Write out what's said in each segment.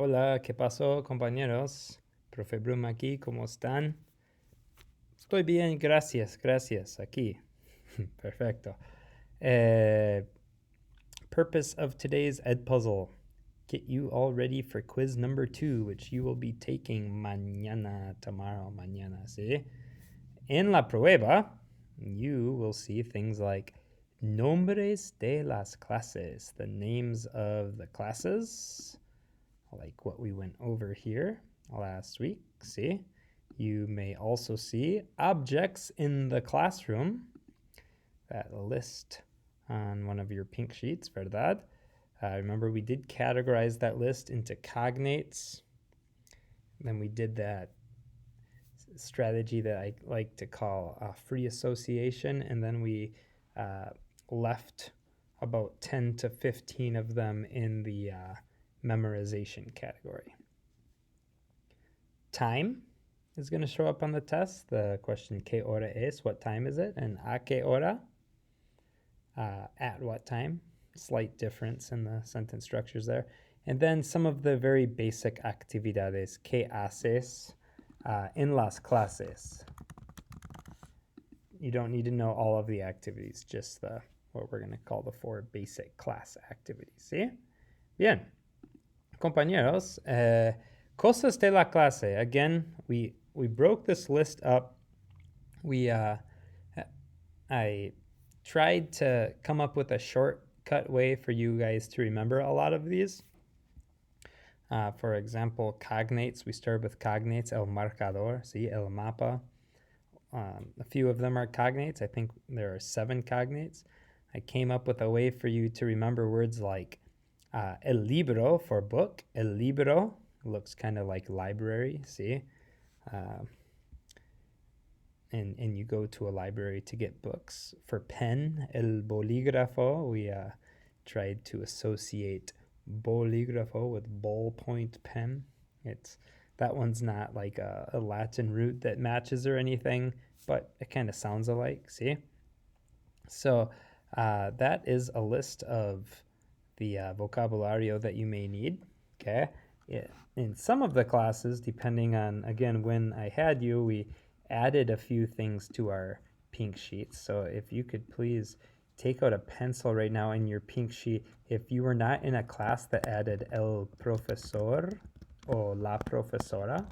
Hola, ¿qué pasó, compañeros? Profe Brum aquí, ¿cómo están? Estoy bien, gracias, aquí. Perfecto. Purpose of today's Ed Puzzle. Get you all ready for quiz number 2, which you will be taking tomorrow, mañana, ¿sí? En la prueba, you will see things like nombres de las clases, the names of the classes, like what we went over here last week. See, you may also see objects in the classroom, that list on one of your pink sheets, ¿verdad? Remember, we did categorize that list into cognates. Then we did that strategy that I like to call free association, and then we left about 10 to 15 of them in the memorization category. Time is going to show up on the test. The question, ¿qué hora es? What time is it? And ¿a qué hora? At what time? Slight difference in the sentence structures there. And then some of the very basic actividades. ¿Qué haces en las clases? You don't need to know all of the activities, just what we're going to call the 4 basic class activities. ¿Sí? Bien. Compañeros, cosas de la clase. Again, we broke this list up. I tried to come up with a shortcut way for you guys to remember a lot of these. For example, cognates. We started with cognates. El marcador, see, el mapa. A few of them are cognates. I think there are 7 cognates. I came up with a way for you to remember words like el libro for book. El libro looks kind of like library, see? And you go to a library to get books. For pen, el bolígrafo, we tried to associate bolígrafo with ballpoint pen. That one's not like a Latin root that matches or anything, but it kind of sounds alike, see? So that is a list of the vocabulario that you may need, okay? In some of the classes, depending on, again, when I had you, we added a few things to our pink sheets. So if you could please take out a pencil right now in your pink sheet. If you were not in a class that added el profesor or la profesora,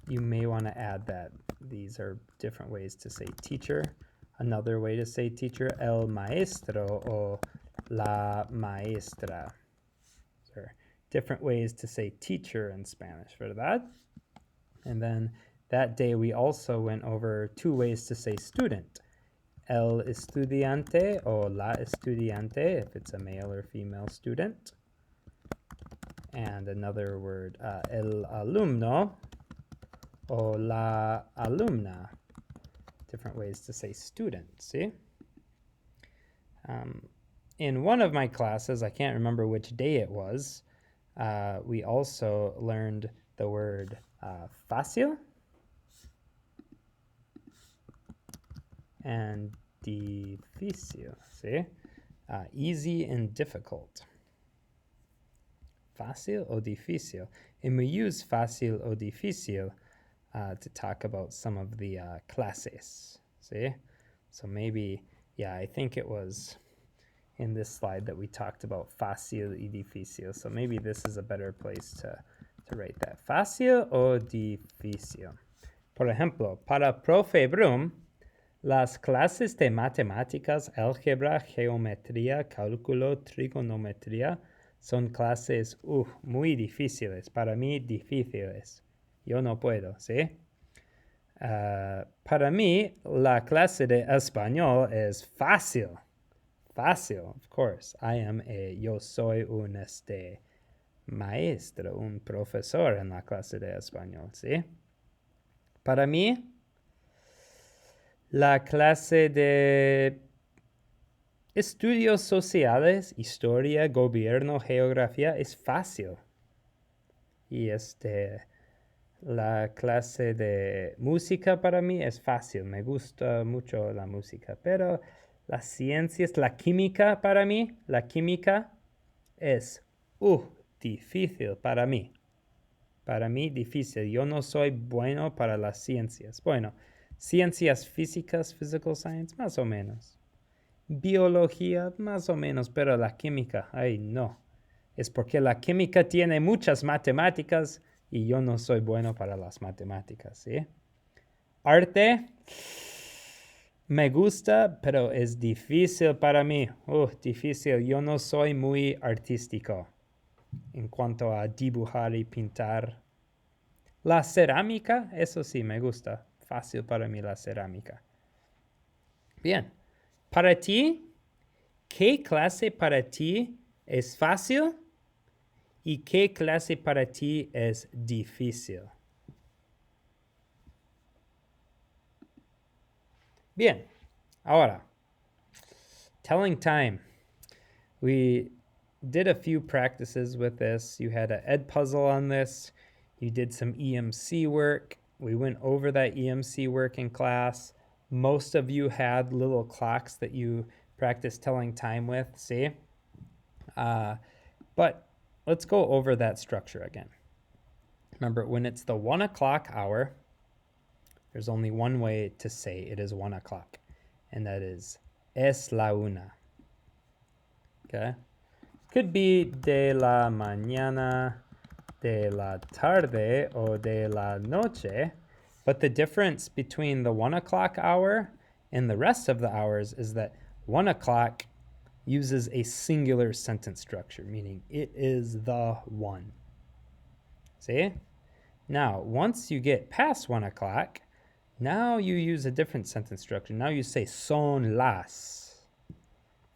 you may want to add that. These are different ways to say teacher. Another way to say teacher, el maestro or la maestra. There are different ways to say teacher in Spanish, ¿verdad? And then that day we also went over 2 ways to say student. El estudiante or la estudiante, if it's a male or female student. And another word, el alumno or la alumna. Different ways to say student, see? In one of my classes, I can't remember which day it was, we also learned the word fácil and difícil, see? Easy and difficult. Fácil o difícil. And we use fácil o difícil to talk about some of the clases, see? So maybe, yeah, I think it was in this slide that we talked about fácil y difícil. So maybe this is a better place to write that. Fácil o difícil. Por ejemplo, para Profe Brum, las clases de matemáticas, álgebra, geometría, cálculo, trigonometría son clases muy difíciles. Para mí, difíciles. Yo no puedo, ¿sí? Para mí, la clase de español es fácil. Fácil, of course. Yo soy un maestro, un profesor en la clase de español, ¿sí? Para mí, la clase de estudios sociales, historia, gobierno, geografía es fácil. Y la clase de música para mí es fácil. Me gusta mucho la música, pero las ciencias, la química para mí, la química es difícil para mí. Para mí, difícil. Yo no soy bueno para las ciencias. Bueno, ciencias físicas, physical science, más o menos. Biología, más o menos, pero la química, ay, no. Es porque la química tiene muchas matemáticas y yo no soy bueno para las matemáticas, ¿sí? Arte, me gusta, pero es difícil para mí. Difícil. Yo no soy muy artístico en cuanto a dibujar y pintar. La cerámica, eso sí, me gusta. Fácil para mí la cerámica. Bien. Para ti, ¿qué clase para ti es fácil? ¿Y qué clase para ti es difícil? Bien. Ahora, telling time. We did a few practices with this. You had an ed puzzle on this. You did some EMC work. We went over that EMC work in class. Most of you had little clocks that you practiced telling time with, see? But let's go over that structure again. Remember, when it's the 1 o'clock hour, there's only one way to say it is 1 o'clock, and that is es la una. Okay? Could be de la mañana, de la tarde, or de la noche, but the difference between the 1 o'clock hour and the rest of the hours is that 1 o'clock uses a singular sentence structure, meaning it is the one. See? Now, once you get past 1 o'clock, now you use a different sentence structure. Now you say son las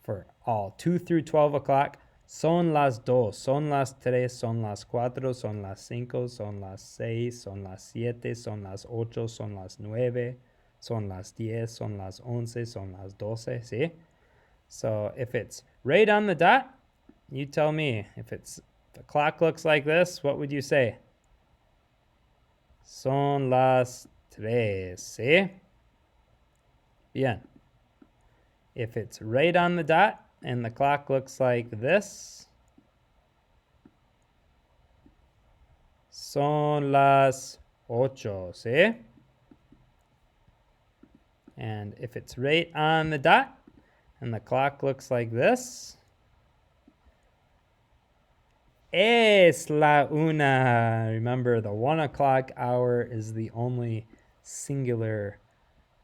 for all 2 through 12 o'clock. Son las dos, son las tres, son las cuatro, son las cinco, son las seis, son las siete, son las ocho, son las nueve, son las 10, son las 11, son las 12, see? So if it's right on the dot, you tell me. If the clock looks like this, what would you say? Son las tres, see? Bien. If it's right on the dot and the clock looks like this, son las ocho, see? And if it's right on the dot and the clock looks like this, es la una. Remember, the 1 o'clock hour is the only singular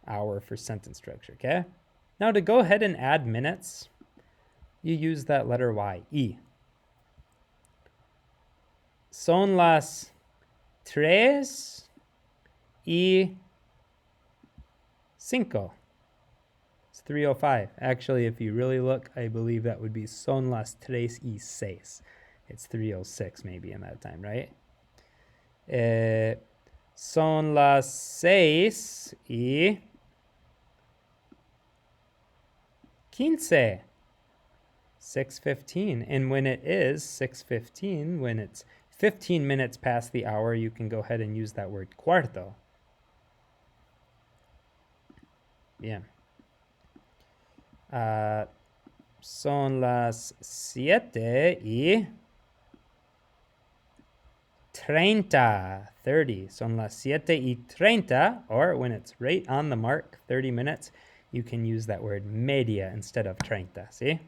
hour for sentence structure, okay? Now to go ahead and add minutes, you use that letter Y, E. Son las 3:05. It's 3:05. Actually, if you really look, I believe that would be son las 3:06. It's 3:06 maybe in that time, right? Son las 6:15. 6:15. And when it is 6:15, when it's 15 minutes past the hour, you can go ahead and use that word cuarto. Bien. Son las 7:30. Son las 7:30, or when it's right on the mark, 30 minutes, you can use that word media instead of 30, see?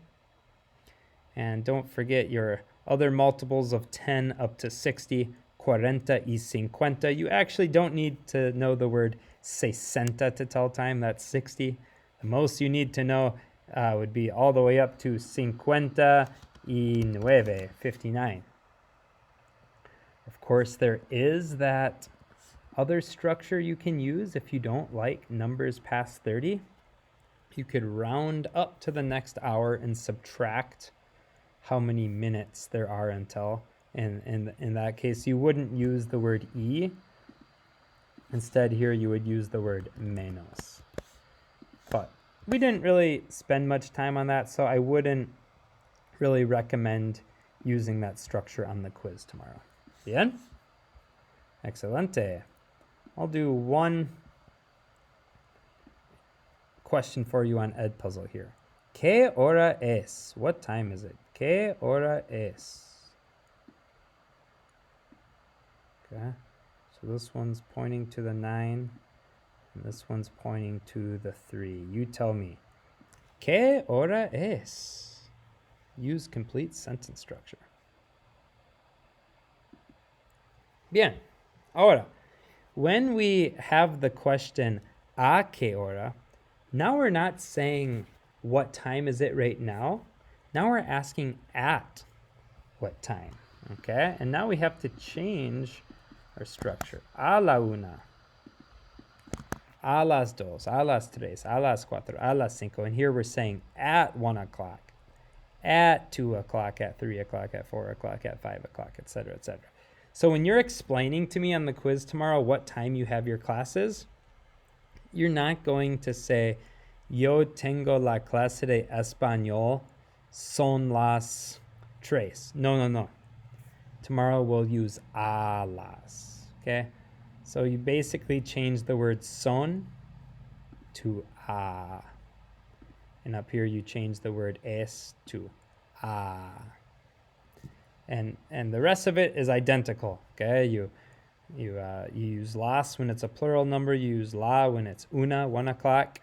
And don't forget your other multiples of 10 up to 60, 40 y 50. You actually don't need to know the word 60 to tell time. That's 60. The most you need to know would be all the way up to 59, 59. Of course, there is that other structure you can use if you don't like numbers past 30. You could round up to the next hour and subtract how many minutes there are until. And in that case, you wouldn't use the word y. Instead, here you would use the word menos. But we didn't really spend much time on that, so I wouldn't really recommend using that structure on the quiz tomorrow. Bien? Excelente. I'll do one question for you on Ed Puzzle here. ¿Qué hora es? What time is it? ¿Qué hora es? Okay, so this one's pointing to the 9, and this one's pointing to the 3. You tell me. ¿Qué hora es? Use complete sentence structure. Bien. Ahora, when we have the question ¿a qué hora?, now we're not saying what time is it right now. Now we're asking at what time. Okay? And now we have to change our structure. A la una, a las dos, a las tres, a las cuatro, a las cinco. And here we're saying at 1 o'clock, at 2 o'clock, at 3 o'clock, at 4 o'clock, at 5 o'clock, etc., etc. So when you're explaining to me on the quiz tomorrow what time you have your classes, you're not going to say, yo tengo la clase de español, son las tres. No, no, no. Tomorrow we'll use a las, okay? So you basically change the word son to a. And up here you change the word es to a. And the rest of it is identical, okay? You use las when it's a plural number. You use la when it's una, 1 o'clock.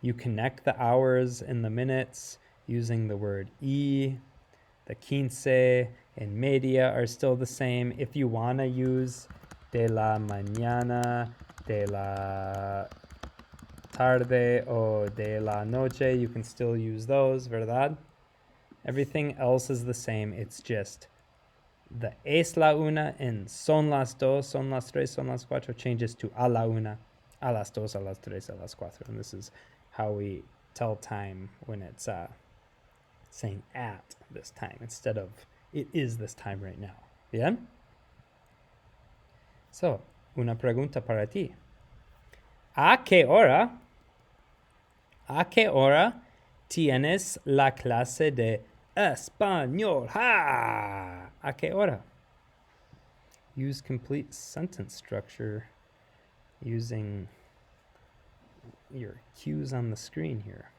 You connect the hours and the minutes using the word y. The quince and media are still the same. If you want to use de la mañana, de la tarde, o de la noche, you can still use those, ¿verdad? Everything else is the same. It's just the es la una and son las dos, son las tres, son las cuatro changes to a la una, a las dos, a las tres, a las cuatro. And this is how we tell time when it's saying at this time instead of it is this time right now. Bien? So, una pregunta para ti. ¿A qué hora tienes la clase de español? Ha! ¿A qué hora? Use complete sentence structure using your cues on the screen here.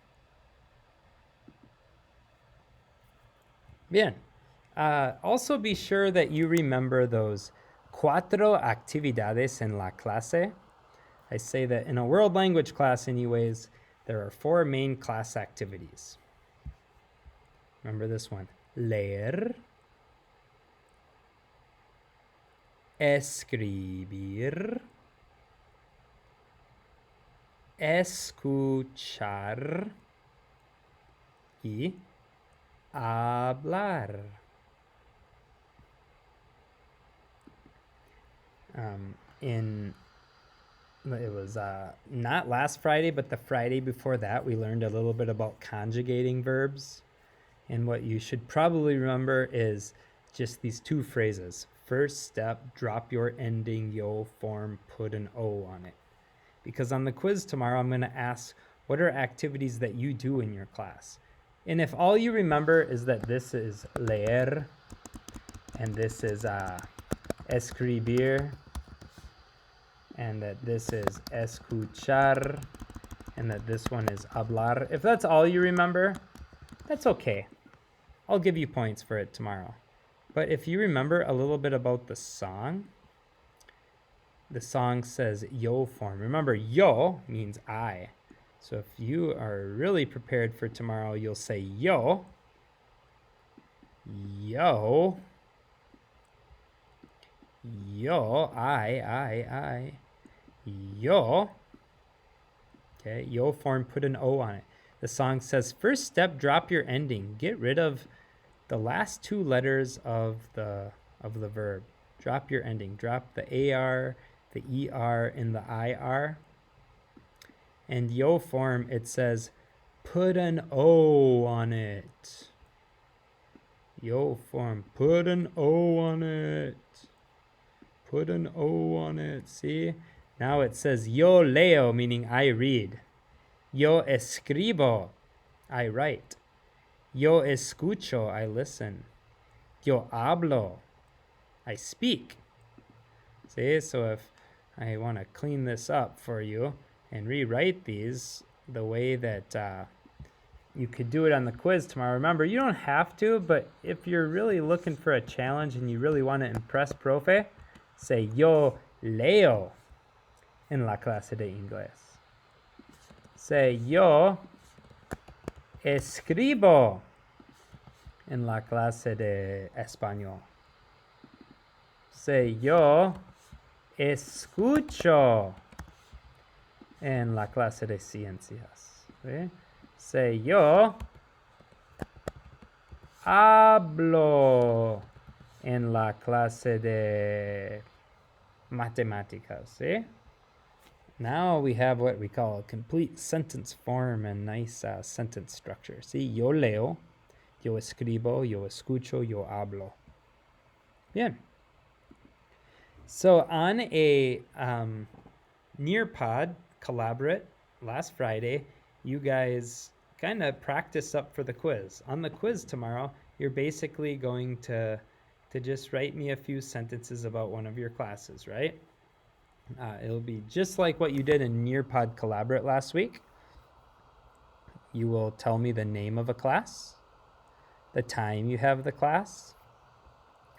Bien. Also be sure that you remember those cuatro actividades en la clase. I say that in a world language class anyways, there are 4 main class activities. Remember this one. Leer, escribir, escuchar y hablar. It was not last Friday, but the Friday before that, we learned a little bit about conjugating verbs. And what you should probably remember is just these 2 phrases. First step, drop your ending yo form, put an O on it. Because on the quiz tomorrow, I'm going to ask, what are activities that you do in your class? And if all you remember is that this is leer, and this is escribir, and that this is escuchar, and that this one is hablar. If that's all you remember, that's okay. I'll give you points for it tomorrow. But if you remember a little bit about the song says yo form. Remember, yo means I. So if you are really prepared for tomorrow, you'll say yo, yo, yo, I, yo. Okay, yo form, put an O on it. The song says, first step, drop your ending. Get rid of the last 2 letters of the verb. Drop your ending. Drop the AR, the ER, and the IR. And yo form, it says, put an O on it. Yo form, put an O on it. Put an O on it. See? Now it says yo leo, meaning I read. Yo escribo, I write. Yo escucho, I listen. Yo hablo, I speak. See? So if I want to clean this up for you and rewrite these the way that you could do it on the quiz tomorrow. Remember, you don't have to, but if you're really looking for a challenge and you really want to impress Profe, Say, yo leo en la clase de inglés. Say, yo escribo en la clase de español. Say, yo escucho en la clase de ciencias. ¿Sí? Say, yo hablo en la clase de matemáticas. ¿Sí? Now we have what we call a complete sentence form and nice sentence structure. See, yo leo, yo escribo, yo escucho, yo hablo. Bien. So on a Nearpod collaborate last Friday, you guys kind of practice up for the quiz. On the quiz tomorrow, you're basically going to just write me a few sentences about one of your classes, right? It'll be just like what you did in Nearpod Collaborate last week. You will tell me the name of a class, the time you have the class,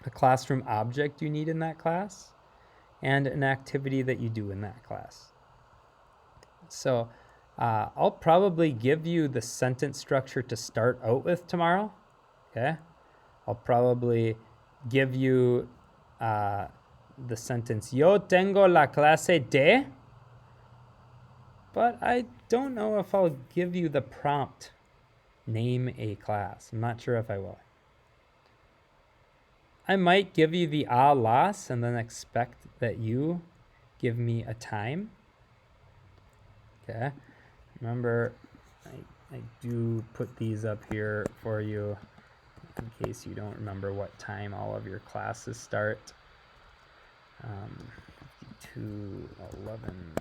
a classroom object you need in that class, and an activity that you do in that class. So I'll probably give you the sentence structure to start out with tomorrow, okay? I'll probably give you the sentence, yo tengo la clase de, but I don't know if I'll give you the prompt, name a class. I'm not sure if I will. I might give you the a las and then expect that you give me a time. Okay. Remember, I do put these up here for you in case you don't remember what time all of your classes start. 52, 11,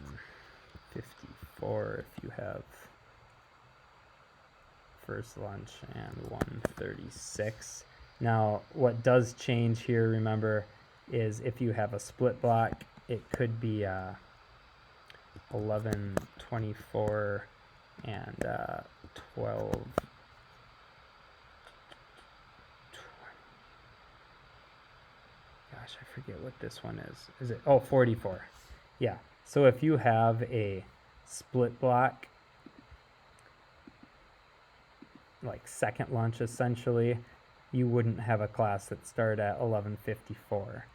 54 if you have first lunch, and 1:36. Now, what does change here, remember, is if you have a split block, it could be 11:24 and 12. Gosh, I forget what this one is. Is it? Oh, 44. Yeah. So if you have a split block, like second lunch essentially, you wouldn't have a class that started at 11:54.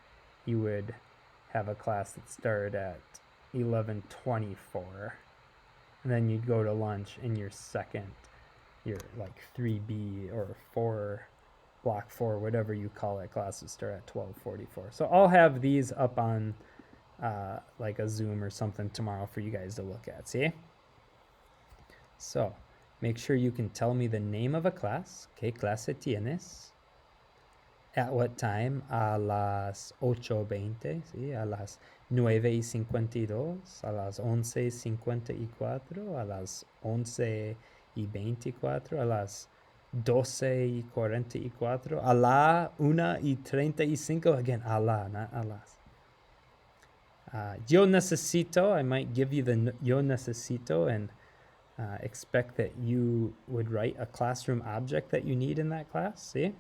You would have a class that started at 11:24. And then you'd go to lunch in your second, your like 3B or 4, block 4, whatever you call it, classes start at 12:44. So I'll have these up on like a Zoom or something tomorrow for you guys to look at, see? So make sure you can tell me the name of a class. ¿Qué clase tienes? At what time? A las 8:20, ¿sí? A las 9:52, a las 11:54, a las 11:24, a las 12:44, a la 1:35. Again, a la, not a las. Yo necesito, I might give you the yo necesito and expect that you would write a classroom object that you need in that class, see?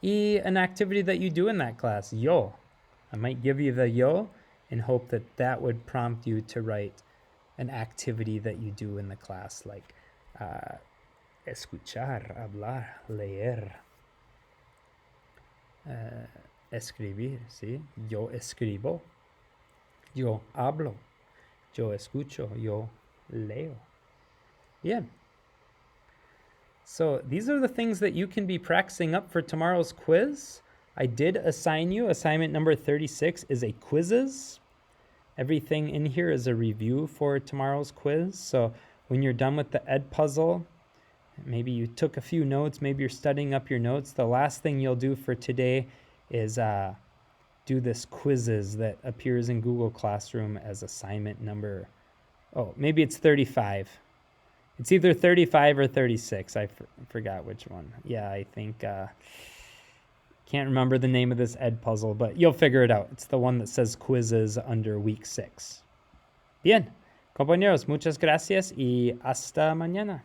Y an activity that you do in that class, yo. I might give you the yo and hope that that would prompt you to write an activity that you do in the class, like escuchar, hablar, leer, escribir, ¿sí? Yo escribo, yo hablo, yo escucho, yo leo. Bien. So these are the things that you can be practicing up for tomorrow's quiz. I did assign you, assignment number 36 is a quizzes. Everything in here is a review for tomorrow's quiz. So when you're done with the ed puzzle, maybe you took a few notes, maybe you're studying up your notes, the last thing you'll do for today is do this quizzes that appears in Google Classroom as assignment number, maybe it's 35. It's either 35 or 36. I forgot which one. Yeah, I think, can't remember the name of this ed puzzle, but you'll figure it out. It's the one that says quizzes under week 6. Bien, compañeros, muchas gracias y hasta mañana.